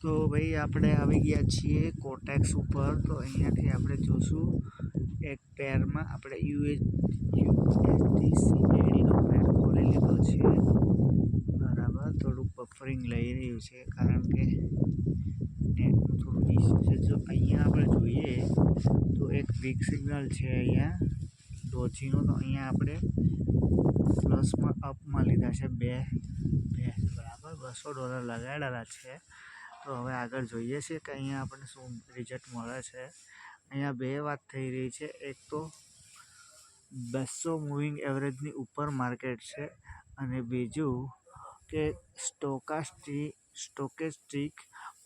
તો ભાઈ આપણે આવી ગયા છીએ કોટેક્સ ઉપર। તો અહીંયાથી આપણે જોશું એક પેરમાં આપણે USDCAD નો પેર ખોલી લીધો છે, બરાબર। થોડુંક બફરિંગ લઈ રહ્યું છે કારણ કે નેટનું થોડું ઇસ્યુ છે। જો અહીંયા આપણે જોઈએ તો એક બિગ સિગ્નલ છે અહીંયા ડોજીનો, તો અહીંયા આપણે પ્લસમાં અપમાં લીધા છે બે બરાબર $200 લગાડેલા છે। તો હવે આગળ જોઈએ છે કે અહીંયા આપણને શું રિઝલ્ટ મળે છે। અહીંયા બે વાત થઈ રહી છે, એક તો 200 મૂવિંગ એવરેજની ઉપર માર્કેટ છે અને બીજું કે સ્ટોકેસ્ટિક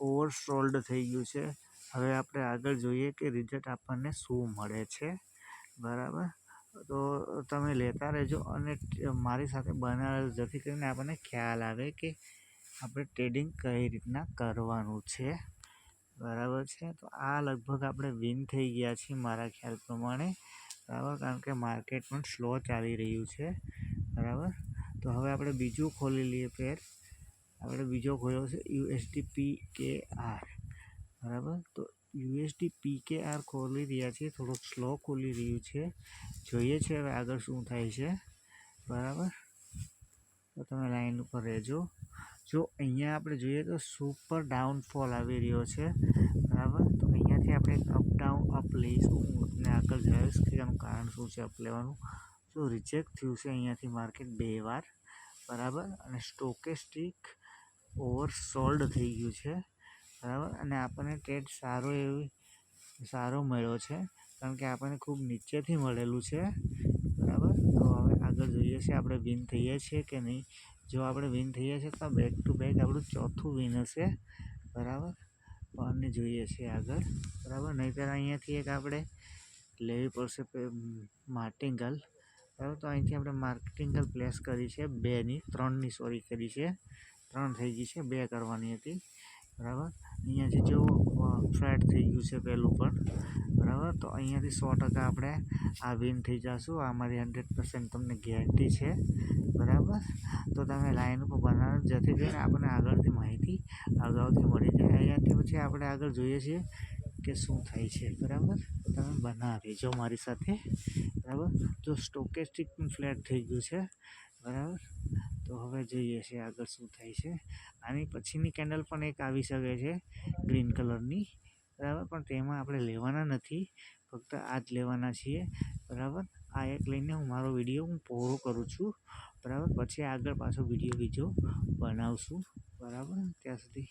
ઓવરસોલ્ડ થઈ ગયું છે। હવે આપણે આગળ જોઈએ કે રિઝલ્ટ આપણને શું મળે છે, બરાબર। તો તમે લેતા રહેજો અને મારી સાથે બનાવેલ, જેથી કરીને આપણને ખ્યાલ આવે કે આપણે ટ્રેડિંગ કઈ રીતના કરવાનું છે, બરાબર છે। તો આ લગભગ આપણે વિન થઈ ગયા છીએ મારા ખ્યાલ પ્રમાણે, બરાબર, કારણ કે માર્કેટ પણ સ્લો ચાલી રહ્યું છે, બરાબર। તો હવે આપણે બીજું ખોલી લઈએ પેર। આપણે બીજો ખોલ્યો છે USDPKR, બરાબર। તો USDPKR ખોલી રહ્યા છીએ, થોડુંક સ્લો ખોલી રહ્યું છે, જોઈએ છે હવે આગળ શું થાય છે, બરાબર। તો તમે લાઈન ઉપર રહેજો। જો અહીંયા આપણે જોઈએ તો સુપર ડાઉનફોલ આવી રહ્યો છે, બરાબર। તો અહીંયાથી આપણે અપ લઈશું। હું તમને આગળ જણાવીશ કે એનું કારણ શું છે અપ લેવાનું। જો રિજેક્ટ થયું છે અહીંયાથી માર્કેટ બે વાર, બરાબર, અને સ્ટોકેસ્ટિક ઓવરસોલ્ડ થઈ ગયું છે, બરાબર। અને આપણને ટ્રેડ સારો મળ્યો છે કારણ કે આપણને ખૂબ નીચેથી મળેલું છે, બરાબર। તો હવે આગળ જોઈએ છે આપણે વિન થઈએ છીએ કે નહીં। જો આપણે વિન થઈએ છીએ તો બેક ટુ બેક આપણું ચોથું વિન હશે, બરાબર। અને જોઈએ છીએ આગળ, બરાબર। નહીંતર અહીંયાથી એક આપણે લેવી પડશે માર્ટિંગલ, બરાબર। તો અહીંથી આપણે માર્ટિંગલ પ્લેસ કરી છે ત્રણની સોરી કરી છે, 3 થઈ ગઈ છે, 2 કરવાની હતી, બરાબર। અહીંયાથી જો ફ્લેટ થઈ ગયું છે પહેલું પણ, બરાબર। તો અહીંયાથી 100% આપણે આ વિન થઈ જશું, આ મારી 100% તમને ગેરંટી છે, બરાબર। તો તમે લાઈન ઉપર બનાવો, જેથી કરીને આપણને આગળથી માહિતી અગાઉથી મળી જાય। અહીંયાથી પછી આપણે આગળ જોઈએ છીએ કે શું થાય છે, બરાબર। તો તમે બનાવી જો મારી સાથે, બરાબર। જો સ્ટોકેસ્ટિક પણ ફ્લેટ થઈ ગયું છે, બરાબર। તો હવે જોઈએ છીએ આગળ શું થાય છે। આની પછીની કેન્ડલ પણ એક આવી શકે છે ગ્રીન કલરની, બરાબર, પણ તેમાં આપણે લેવાના નથી, ફક્ત આ જ લેવાના છીએ, બરાબર। આ એક લઈને હું મારો વિડીયો પૂરો કરું છું, બરાબર। પછી આગળ પાછો વિડીયો બીજો બનાવશું, બરાબર। ત્યાં સુધી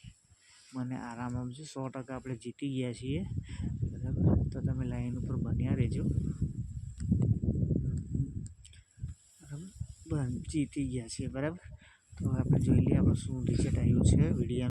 મને આરામ આપજો। 100% આપણે જીતી ગયા છીએ, બરાબર। તો તમે લાઈન ઉપર બન્યા રહેજો, બરાબર, જીતી ગયા છીએ, બરાબર। તો આપણે જોઈ લઈએ આપણે શું રિઝલ્ટ આવ્યું છે વિડીયો।